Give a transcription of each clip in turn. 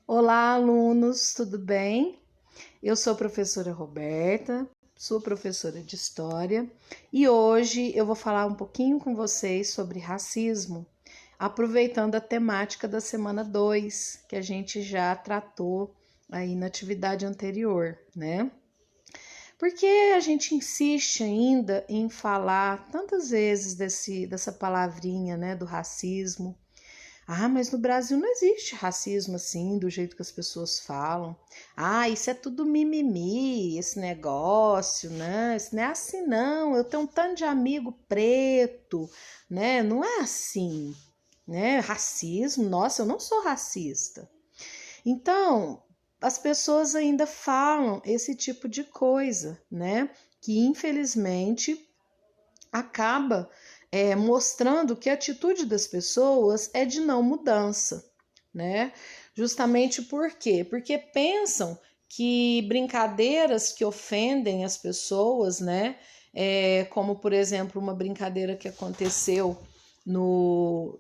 Olá, alunos, tudo bem? Eu sou a professora Roberta, sou professora de História e hoje eu vou falar um pouquinho com vocês sobre racismo, aproveitando a temática da semana 2, que a gente já tratou aí na atividade anterior, né? Porque a gente insiste ainda em falar tantas vezes dessa palavrinha, né, do racismo. Ah, mas no Brasil não existe racismo assim, do jeito que as pessoas falam. Ah, isso é tudo mimimi, esse negócio, né? Isso não é assim, não. Eu tenho um tanto de amigo preto, né? Não é assim, né? Racismo, nossa, eu não sou racista. Então, as pessoas ainda falam esse tipo de coisa, né? Que infelizmente acaba mostrando que a atitude das pessoas é de não mudança, né? Justamente por quê? Porque pensam que brincadeiras que ofendem as pessoas, né? Como, por exemplo, uma brincadeira que aconteceu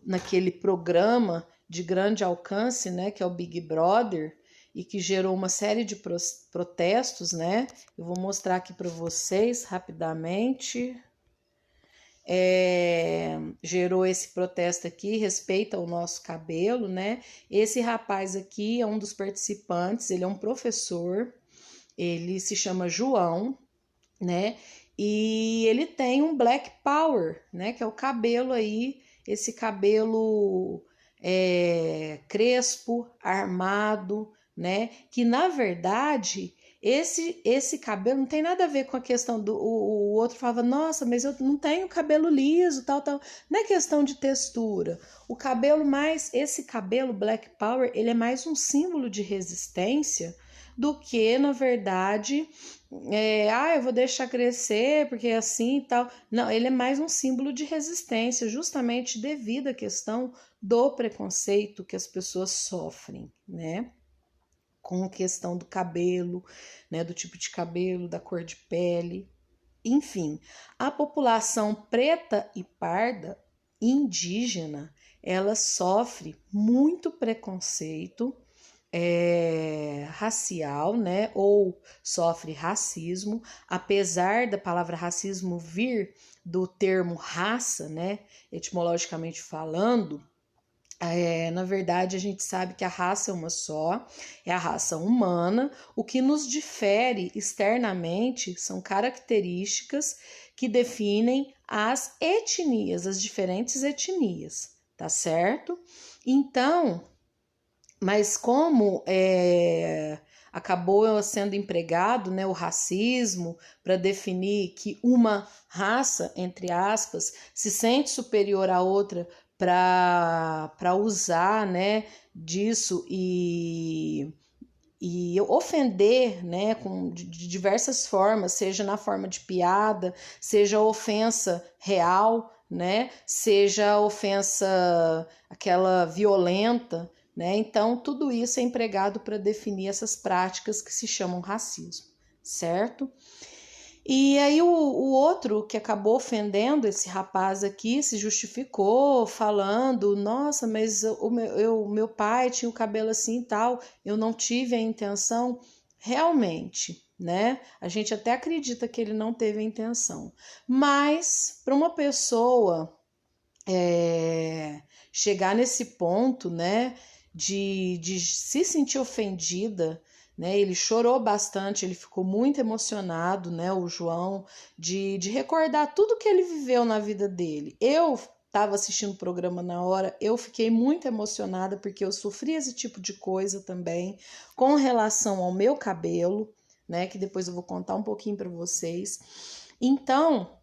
naquele programa de grande alcance, né? Que é o Big Brother, e que gerou uma série de protestos, né? Eu vou mostrar aqui para vocês rapidamente. Gerou esse protesto aqui, respeita o nosso cabelo, né? Esse rapaz aqui é um dos participantes, ele é um professor, ele se chama João, né? E ele tem um Black Power, né? Que é o cabelo aí, esse cabelo crespo, armado, né? Que na verdade esse cabelo não tem nada a ver com a questão do o outro falava, nossa, mas eu não tenho cabelo liso, tal. Não é questão de textura. O cabelo esse cabelo Black Power, ele é mais um símbolo de resistência do que, na verdade, eu vou deixar crescer porque é assim e tal. Não, ele é mais um símbolo de resistência, justamente devido à questão do preconceito que as pessoas sofrem, né? Com a questão do cabelo, né? Do tipo de cabelo, da cor de pele. Enfim, a população preta e parda indígena, ela sofre muito preconceito racial, né? Ou sofre racismo, apesar da palavra racismo vir do termo raça, né? Etimologicamente falando. Na verdade, a gente sabe que a raça é uma só, é a raça humana. O que nos difere externamente são características que definem as etnias, as diferentes etnias, tá certo? Então, mas como acabou sendo empregado, né, o racismo para definir que uma raça, entre aspas, se sente superior à outra para usar, né, disso e ofender, né, de diversas formas, seja na forma de piada, seja ofensa real, né, seja ofensa aquela violenta, né? Então, tudo isso é empregado para definir essas práticas que se chamam racismo, certo? E aí o outro que acabou ofendendo esse rapaz aqui se justificou falando, nossa, mas meu pai tinha o cabelo assim e tal, eu não tive a intenção. Realmente, né? A gente até acredita que ele não teve a intenção. Mas para uma pessoa chegar nesse ponto, né, de se sentir ofendida, né, ele chorou bastante, ele ficou muito emocionado, né, o João, de recordar tudo que ele viveu na vida dele. Eu estava assistindo o programa na hora, eu fiquei muito emocionada porque eu sofri esse tipo de coisa também com relação ao meu cabelo, né, que depois eu vou contar um pouquinho para vocês. Então,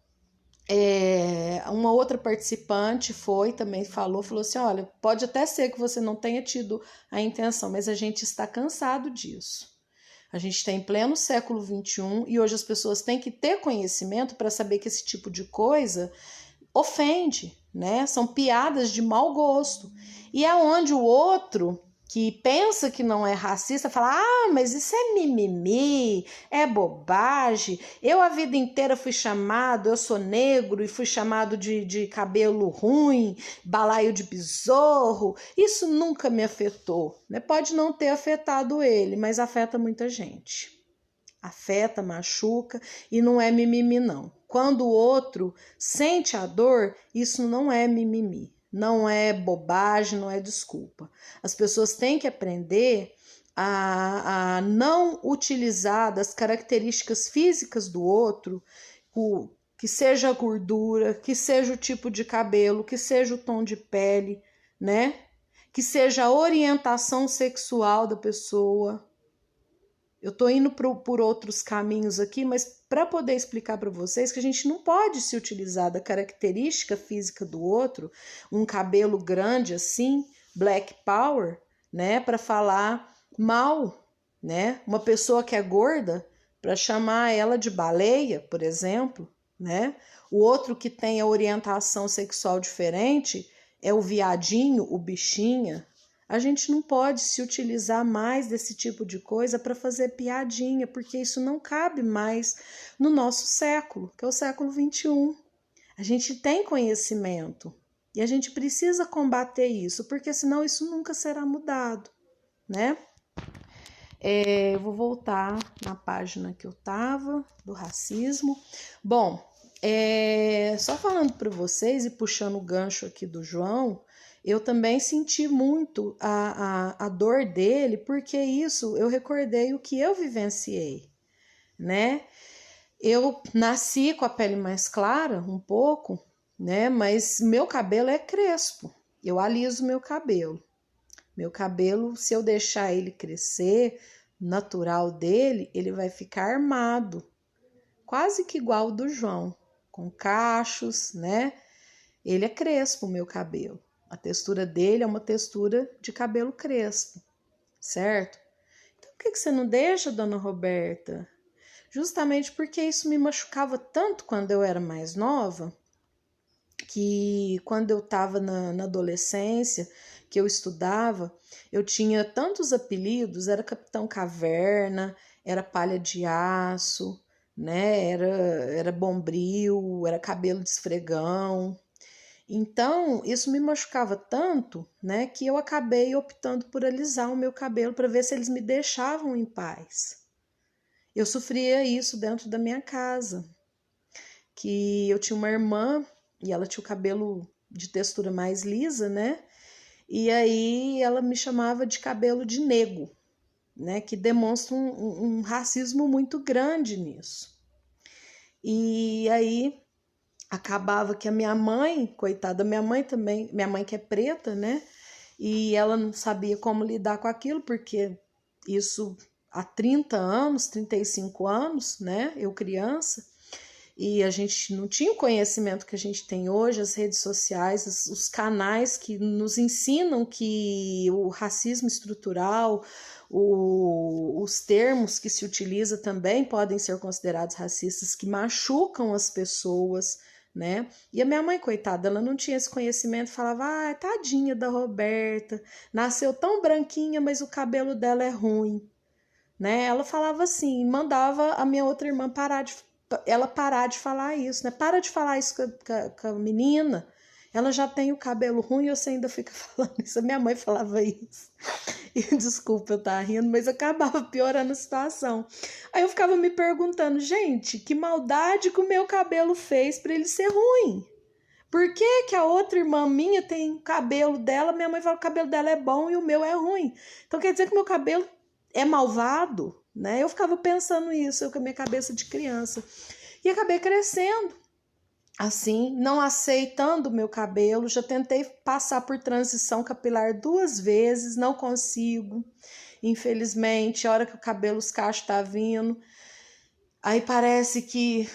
uma outra participante também falou assim, olha, pode até ser que você não tenha tido a intenção, mas a gente está cansado disso. A gente está em pleno século XXI e hoje as pessoas têm que ter conhecimento para saber que esse tipo de coisa ofende, né? São piadas de mau gosto. E aonde o outro que pensa que não é racista, fala, ah, mas isso é mimimi, é bobagem, eu a vida inteira fui chamado, eu sou negro e fui chamado de cabelo ruim, balaio de besouro, isso nunca me afetou, né? Pode não ter afetado ele, mas afeta muita gente. Afeta, machuca e não é mimimi não. Quando o outro sente a dor, isso não é mimimi, não é bobagem, não é desculpa. As pessoas têm que aprender a não utilizar das características físicas do outro, que seja a gordura, que seja o tipo de cabelo, que seja o tom de pele, né? Que seja a orientação sexual da pessoa. Eu estou indo por outros caminhos aqui, mas para poder explicar para vocês que a gente não pode se utilizar da característica física do outro, um cabelo grande assim, black power, né, para falar mal, né? Uma pessoa que é gorda, para chamar ela de baleia, por exemplo, né? O outro que tem a orientação sexual diferente é o viadinho, o bichinha. A gente não pode se utilizar mais desse tipo de coisa para fazer piadinha, porque isso não cabe mais no nosso século, que é o século XXI. A gente tem conhecimento e a gente precisa combater isso, porque senão isso nunca será mudado, né? Eu vou voltar na página que eu estava, do racismo. Bom, só falando para vocês e puxando o gancho aqui do João, eu também senti muito a dor dele, porque isso eu recordei o que eu vivenciei, né? Eu nasci com a pele mais clara, um pouco, né? Mas meu cabelo é crespo, eu aliso meu cabelo. Meu cabelo, se eu deixar ele crescer, natural dele, ele vai ficar armado, quase que igual ao do João, com cachos, né? Ele é crespo, o meu cabelo. A textura dele é uma textura de cabelo crespo, certo? Então, por que você não deixa, dona Roberta? Justamente porque isso me machucava tanto quando eu era mais nova, que quando eu estava na adolescência, que eu estudava, eu tinha tantos apelidos, era Capitão Caverna, era Palha de Aço, né? Era Bombril, era Cabelo de Esfregão. Então, isso me machucava tanto, né, que eu acabei optando por alisar o meu cabelo para ver se eles me deixavam em paz. Eu sofria isso dentro da minha casa, que eu tinha uma irmã e ela tinha o cabelo de textura mais lisa, né? E aí ela me chamava de cabelo de nego, né? Que demonstra um racismo muito grande nisso. E aí acabava que a minha mãe, coitada, minha mãe também, minha mãe que é preta, né? E ela não sabia como lidar com aquilo, porque isso há 30 anos, 35 anos, né? Eu criança, e a gente não tinha o conhecimento que a gente tem hoje, as redes sociais, os canais que nos ensinam que o racismo estrutural, os termos que se utiliza também podem ser considerados racistas, que machucam as pessoas, né? E a minha mãe, coitada, ela não tinha esse conhecimento, falava, ah, tadinha da Roberta, nasceu tão branquinha, mas o cabelo dela é ruim, né? Ela falava assim, mandava a minha outra irmã parar de falar isso, né? Para de falar isso com a menina, ela já tem o cabelo ruim e você ainda fica falando isso. A minha mãe falava isso. E desculpa eu estar rindo, mas acabava piorando a situação. Aí eu ficava me perguntando, gente, que maldade que o meu cabelo fez para ele ser ruim? Por que que a outra irmã minha tem cabelo dela, minha mãe fala que o cabelo dela é bom e o meu é ruim? Então quer dizer que o meu cabelo é malvado, né? Eu ficava pensando isso, eu com a minha cabeça de criança. E acabei crescendo assim, não aceitando o meu cabelo. Já tentei passar por transição capilar 2 vezes, não consigo. Infelizmente, a hora que o cabelo, os cachos tá vindo, aí parece que,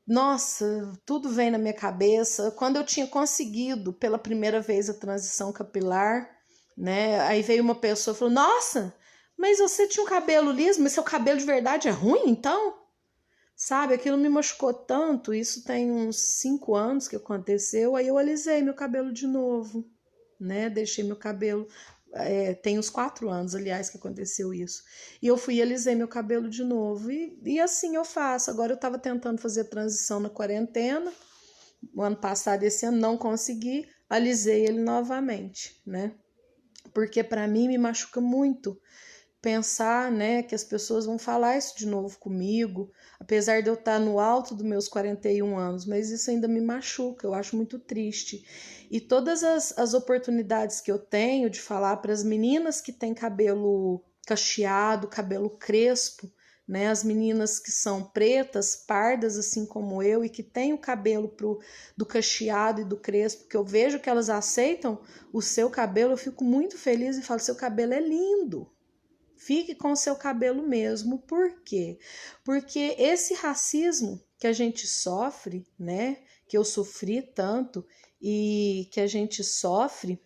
nossa, tudo vem na minha cabeça. Quando eu tinha conseguido pela primeira vez a transição capilar, né? Aí veio uma pessoa e falou: Nossa, mas você tinha um cabelo liso, mas seu cabelo de verdade é ruim, então? Sabe, aquilo me machucou tanto. Isso tem uns 5 anos que aconteceu. Aí eu alisei meu cabelo de novo, né? Deixei meu cabelo tem uns 4 anos, aliás, que aconteceu isso. E eu fui e alisei meu cabelo de novo. E assim eu faço. Agora eu estava tentando fazer a transição na quarentena. O ano passado, esse ano, não consegui. Alisei ele novamente, né? Porque para mim me machuca muito pensar, né, que as pessoas vão falar isso de novo comigo, apesar de eu estar no alto dos meus 41 anos, mas isso ainda me machuca, eu acho muito triste. E todas as oportunidades que eu tenho de falar para as meninas que têm cabelo cacheado, cabelo crespo, né, as meninas que são pretas, pardas, assim como eu, e que têm o cabelo do cacheado e do crespo, que eu vejo que elas aceitam o seu cabelo, eu fico muito feliz e falo, seu cabelo é lindo. Fique com o seu cabelo mesmo. Por quê? Porque esse racismo que a gente sofre, né? Que eu sofri tanto e que a gente sofre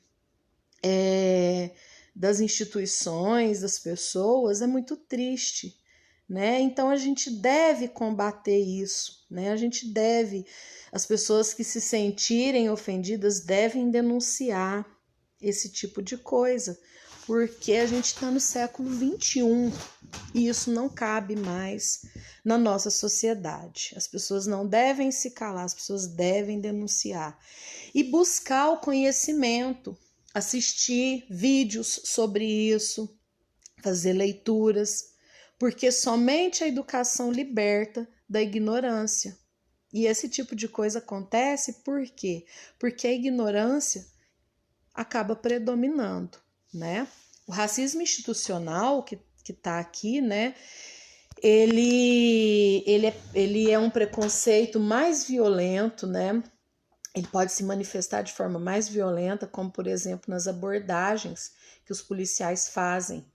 das instituições, das pessoas, é muito triste, né? Então a gente deve combater isso, né? A gente deve, as pessoas que se sentirem ofendidas devem denunciar esse tipo de coisa, porque a gente está no século XXI e isso não cabe mais na nossa sociedade. As pessoas não devem se calar, as pessoas devem denunciar e buscar o conhecimento, assistir vídeos sobre isso, fazer leituras, porque somente a educação liberta da ignorância. E esse tipo de coisa acontece por quê? Porque a ignorância acaba predominando, né? O racismo institucional que está aqui, né? Ele é um preconceito mais violento, né? Ele pode se manifestar de forma mais violenta, como por exemplo nas abordagens que os policiais fazem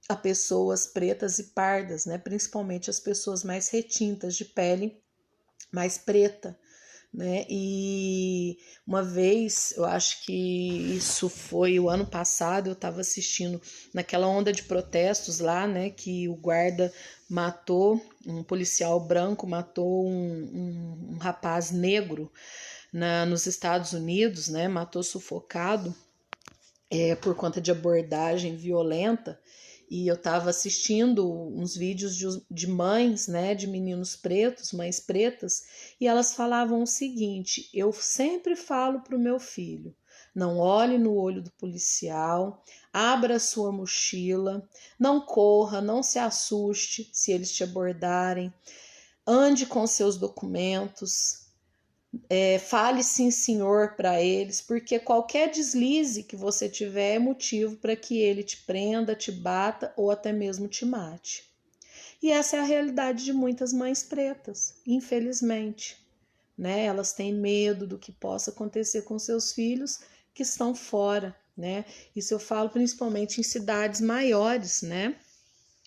a pessoas pretas e pardas, né? Principalmente as pessoas mais retintas, de pele mais preta, né? E uma vez, eu acho que isso foi o ano passado, eu estava assistindo naquela onda de protestos lá, né? Que o guarda matou, um policial branco matou um rapaz negro nos Estados Unidos, né? Matou sufocado por conta de abordagem violenta. E eu estava assistindo uns vídeos de mães, né, de meninos pretos, mães pretas, e elas falavam o seguinte: eu sempre falo para o meu filho, não olhe no olho do policial, abra a sua mochila, não corra, não se assuste se eles te abordarem, ande com seus documentos, fale sim senhor para eles, porque qualquer deslize que você tiver é motivo para que ele te prenda, te bata ou até mesmo te mate. E essa é a realidade de muitas mães pretas, infelizmente, né? Elas têm medo do que possa acontecer com seus filhos que estão fora, né? Isso eu falo principalmente em cidades maiores, né?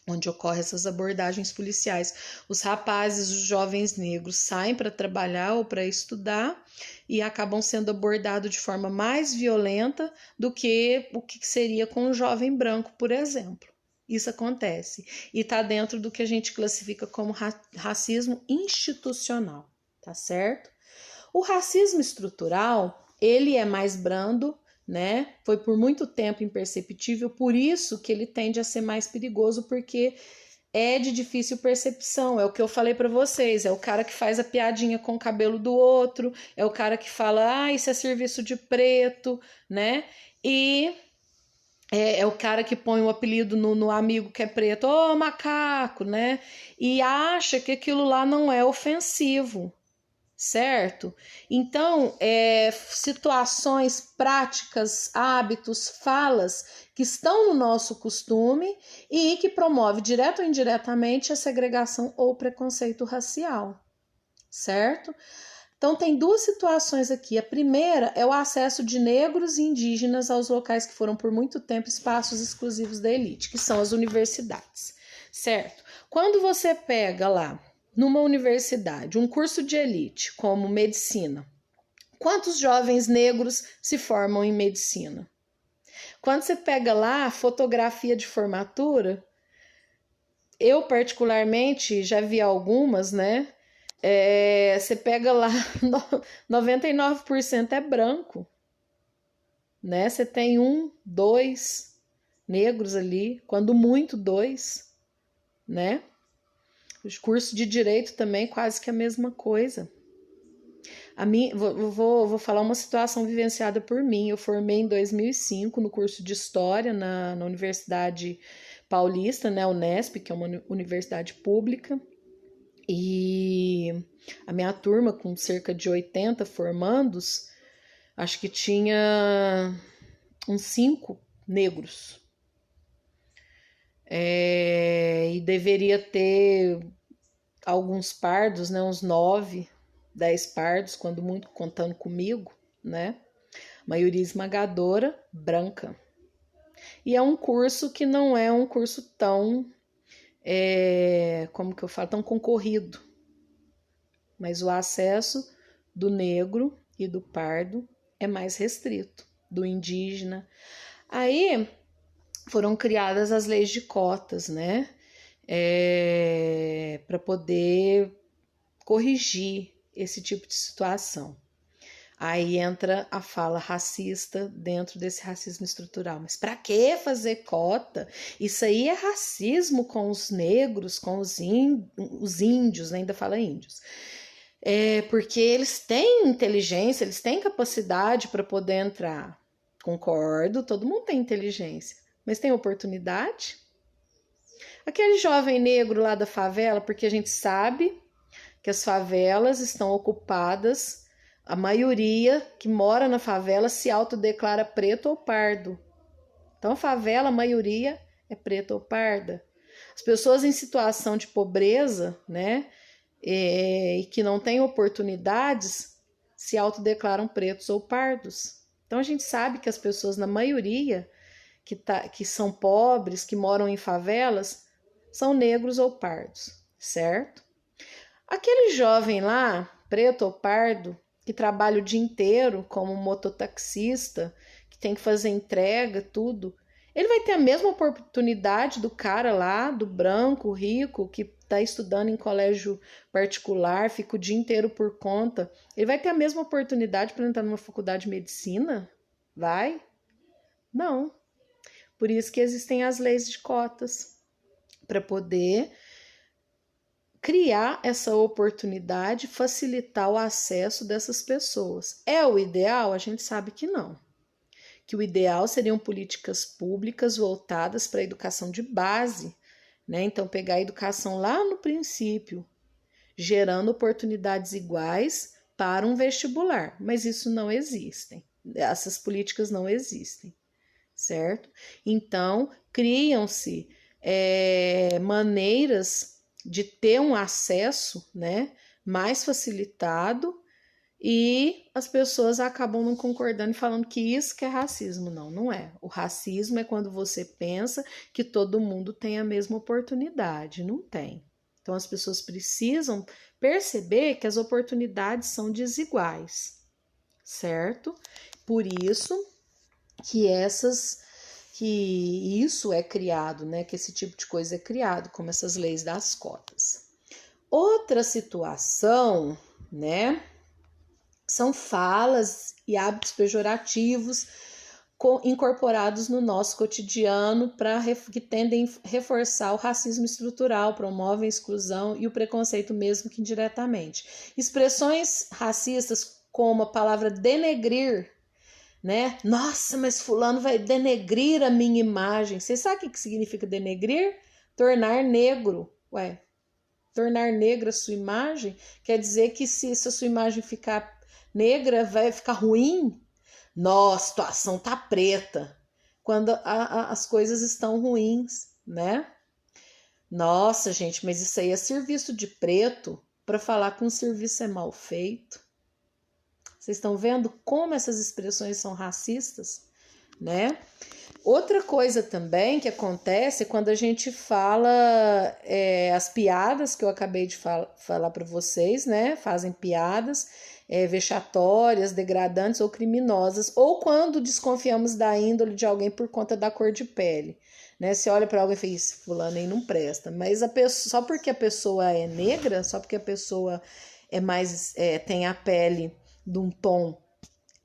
Onde ocorrem essas abordagens policiais. Os rapazes, os jovens negros saem para trabalhar ou para estudar e acabam sendo abordados de forma mais violenta do que o que seria com um jovem branco, por exemplo. Isso acontece e está dentro do que a gente classifica como racismo institucional, tá certo? O racismo estrutural, ele é mais brando, né? Foi por muito tempo imperceptível, por isso que ele tende a ser mais perigoso, porque é de difícil percepção. É o que eu falei para vocês, é o cara que faz a piadinha com o cabelo do outro, é o cara que fala, isso é serviço de preto, né? E é o cara que põe o apelido no amigo que é preto, ô macaco, né? E acha que aquilo lá não é ofensivo, certo? Então, situações, práticas, hábitos, falas que estão no nosso costume e que promove direto ou indiretamente a segregação ou preconceito racial, certo? Então, tem duas situações aqui. A primeira é o acesso de negros e indígenas aos locais que foram por muito tempo espaços exclusivos da elite, que são as universidades, certo? Quando você pega lá numa universidade, um curso de elite, como medicina, quantos jovens negros se formam em medicina? Quando você pega lá a fotografia de formatura, eu particularmente já vi algumas, né? Você pega lá, 99% é branco. né? Você tem 1, 2 negros ali, quando muito 2, né? O curso de direito também quase que a mesma coisa. Vou falar uma situação vivenciada por mim. Eu formei em 2005 no curso de História na Universidade Paulista, né, Unesp, que é uma universidade pública. E a minha turma, com cerca de 80 formandos, acho que tinha uns 5 negros. E deveria ter alguns pardos, né, uns 9, 10 pardos, quando muito, contando comigo, né? Maioria esmagadora, branca. E é um curso que não é um curso tão, como que eu falo, tão concorrido. Mas o acesso do negro e do pardo é mais restrito, do indígena. Aí foram criadas as leis de cotas, né? Para poder corrigir esse tipo de situação. Aí entra a fala racista dentro desse racismo estrutural. Mas para que fazer cota? Isso aí é racismo com os negros, com os índios, né? Ainda fala índios. Porque eles têm inteligência, eles têm capacidade para poder entrar. Concordo, todo mundo tem inteligência, mas tem oportunidade? Aquele jovem negro lá da favela, porque a gente sabe que as favelas estão ocupadas, a maioria que mora na favela se autodeclara preto ou pardo. Então, a favela, a maioria é preta ou parda. As pessoas em situação de pobreza, né, e que não têm oportunidades, se autodeclaram pretos ou pardos. Então, a gente sabe que as pessoas, na maioria, que são pobres, que moram em favelas, são negros ou pardos, certo? Aquele jovem lá, preto ou pardo, que trabalha o dia inteiro como mototaxista, que tem que fazer entrega, tudo, ele vai ter a mesma oportunidade do cara lá, do branco, rico, que está estudando em colégio particular, fica o dia inteiro por conta. Ele vai ter a mesma oportunidade para entrar numa faculdade de medicina? Vai? Não. Por isso que existem as leis de cotas, para poder criar essa oportunidade, facilitar o acesso dessas pessoas. É o ideal? A gente sabe que não. Que o ideal seriam políticas públicas voltadas para a educação de base, né? Então, pegar a educação lá no princípio, gerando oportunidades iguais para um vestibular. Mas isso não existe. Essas políticas não existem, certo? Então, criam-se maneiras de ter um acesso, né, mais facilitado, e as pessoas acabam não concordando e falando que isso que é racismo. Não, não é. O racismo é quando você pensa que todo mundo tem a mesma oportunidade. Não tem. Então as pessoas precisam perceber que as oportunidades são desiguais, certo? Por isso que isso é criado, né? Que esse tipo de coisa é criado, como essas leis das cotas. Outra situação, né? São falas e hábitos pejorativos incorporados no nosso cotidiano que tendem a reforçar o racismo estrutural, promovem a exclusão e o preconceito mesmo que indiretamente. Expressões racistas como a palavra denegrir, né? Nossa, mas fulano vai denegrir a minha imagem. Você sabe o que significa denegrir? Tornar negro. Ué, tornar negra a sua imagem quer dizer que se a sua imagem ficar negra, vai ficar ruim? Nossa, a situação tá preta. Quando as coisas estão ruins, né? Nossa, gente, mas isso aí é serviço de preto para falar que um serviço é mal feito. Vocês estão vendo como essas expressões são racistas, né? Outra coisa também que acontece quando a gente fala as piadas que eu acabei de falar para vocês, né? Fazem piadas vexatórias, degradantes ou criminosas, ou quando desconfiamos da índole de alguém por conta da cor de pele, né? Você olha para alguém e fala, fulano aí não presta, mas só porque a pessoa é negra, só porque a pessoa tem a pele de um tom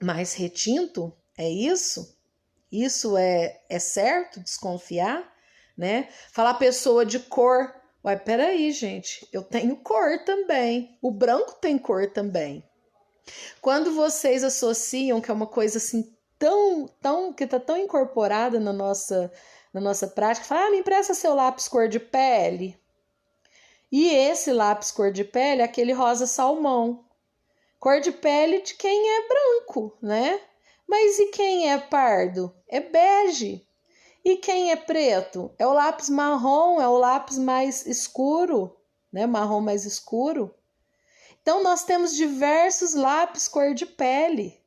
mais retinto, É isso? Isso é certo desconfiar, né? Falar pessoa de cor. Uai, peraí, gente, eu tenho cor também. O branco tem cor também. Quando vocês associam, que é uma coisa assim que tá tão incorporada na nossa prática, fala, me empresta seu lápis cor de pele. E esse lápis cor de pele é aquele rosa salmão. Cor de pele de quem é branco, né? Mas e quem é pardo? É bege. E quem é preto? É o lápis marrom, é o lápis mais escuro, né? Marrom mais escuro. Então, nós temos diversos lápis cor de pele,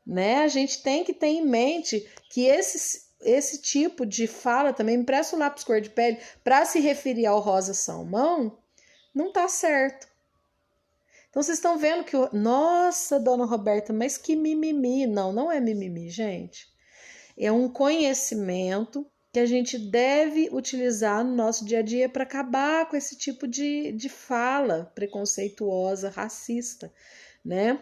né? A gente tem que ter em mente que esse tipo de fala também, me empresta o lápis cor de pele, para se referir ao rosa salmão, não tá certo. Então, vocês estão vendo que... Nossa, dona Roberta, mas que mimimi. Não, não é mimimi, gente. É um conhecimento que a gente deve utilizar no nosso dia a dia para acabar com esse tipo de fala preconceituosa, racista, né?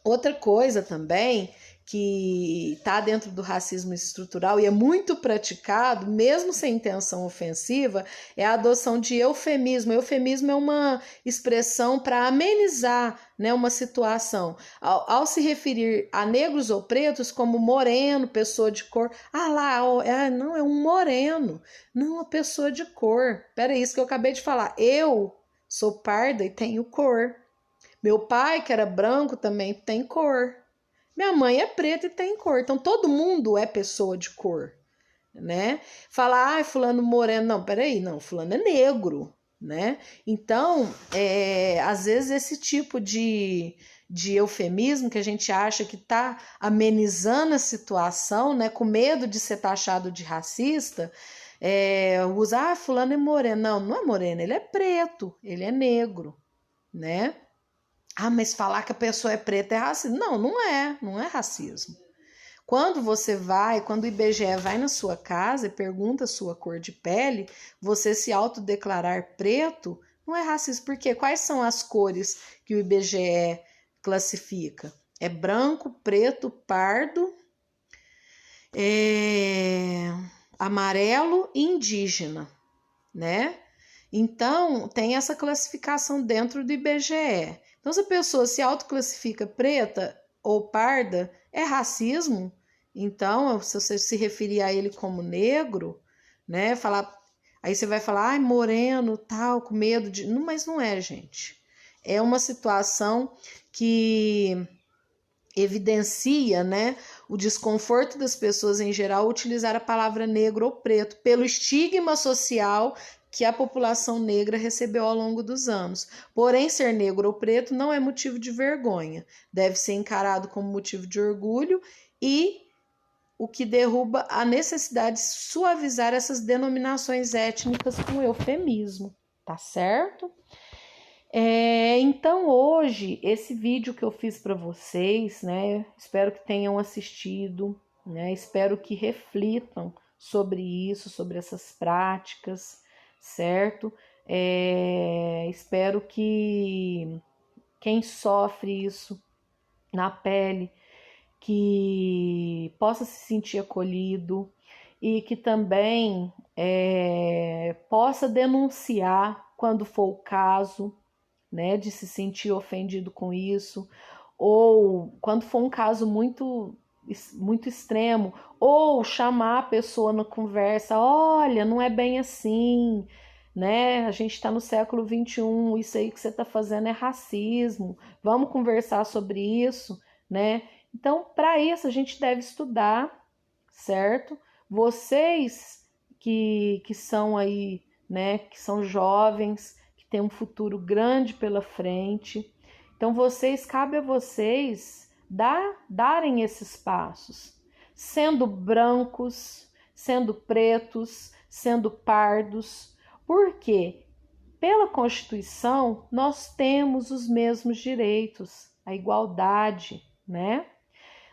Outra coisa também que está dentro do racismo estrutural e é muito praticado, mesmo sem intenção ofensiva, é a adoção de eufemismo. Eufemismo é uma expressão para amenizar, né, uma situação. Ao se referir a negros ou pretos como moreno, pessoa de cor, não, é um moreno, não, uma pessoa de cor. Pera, isso que eu acabei de falar. Eu sou parda e tenho cor. Meu pai, que era branco, também tem cor. Minha mãe é preta e tem cor. Então, todo mundo é pessoa de cor, né? Falar, fulano moreno. Não, peraí, não, fulano é negro, né? Então, às vezes esse tipo de eufemismo que a gente acha que tá amenizando a situação, né? Com medo de ser taxado de racista, usar, fulano é moreno. Não, não é moreno, ele é preto, ele é negro, né? Mas falar que a pessoa é preta é racismo. Não, não é racismo. Quando o IBGE vai na sua casa e pergunta a sua cor de pele, você se autodeclarar preto, não é racismo. Por quê? Quais são as cores que o IBGE classifica? É branco, preto, pardo, amarelo e indígena, né? Então, tem essa classificação dentro do IBGE. Então, se a pessoa se autoclassifica preta ou parda, é racismo. Então, se você se referir a ele como negro, né, aí você vai falar, moreno, tal, com medo de... Não, mas não é, gente. É uma situação que evidencia, né, o desconforto das pessoas em geral utilizar a palavra negro ou preto pelo estigma social que a população negra recebeu ao longo dos anos. Porém, ser negro ou preto não é motivo de vergonha, deve ser encarado como motivo de orgulho e o que derruba a necessidade de suavizar essas denominações étnicas com eufemismo, tá certo? Então hoje esse vídeo que eu fiz para vocês, né? Espero que tenham assistido, né? Espero que reflitam sobre isso, sobre essas práticas, certo? Espero que quem sofre isso na pele, que possa se sentir acolhido e que também possa denunciar quando for o caso, né, de se sentir ofendido com isso, ou quando for um caso muito extremo, ou chamar a pessoa na conversa, olha, não é bem assim, né? A gente está no século XXI, isso aí que você está fazendo é racismo, vamos conversar sobre isso, né? Então, para isso, a gente deve estudar, certo? Vocês que são aí, né, que são jovens, tem um futuro grande pela frente. Então, cabe a vocês darem esses passos, sendo brancos, sendo pretos, sendo pardos, porque pela Constituição nós temos os mesmos direitos, a igualdade, né?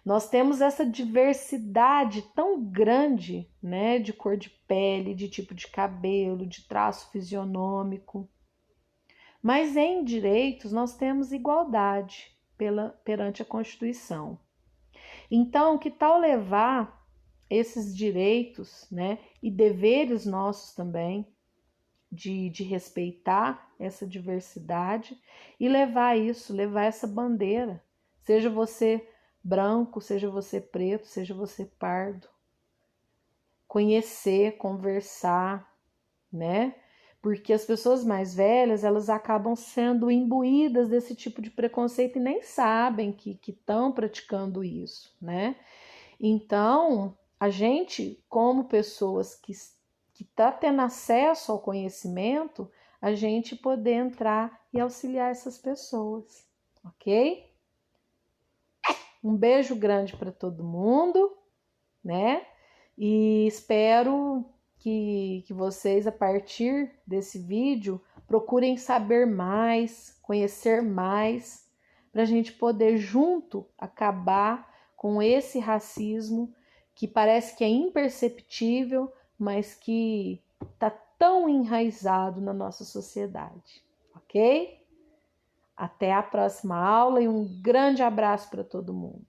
Nós temos essa diversidade tão grande, né, de cor de pele, de tipo de cabelo, de traço fisionômico. Mas em direitos nós temos igualdade perante a Constituição. Então, que tal levar esses direitos, né, e deveres nossos também, de respeitar essa diversidade e levar isso, levar essa bandeira, seja você branco, seja você preto, seja você pardo, conhecer, conversar, né? Porque as pessoas mais velhas, elas acabam sendo imbuídas desse tipo de preconceito e nem sabem que estão praticando isso, né? Então, a gente, como pessoas que tá tendo acesso ao conhecimento, a gente poder entrar e auxiliar essas pessoas, ok? Um beijo grande para todo mundo, né? E espero que vocês, a partir desse vídeo, procurem saber mais, conhecer mais, para a gente poder junto acabar com esse racismo que parece que é imperceptível, mas que está tão enraizado na nossa sociedade, ok? Até a próxima aula e um grande abraço para todo mundo.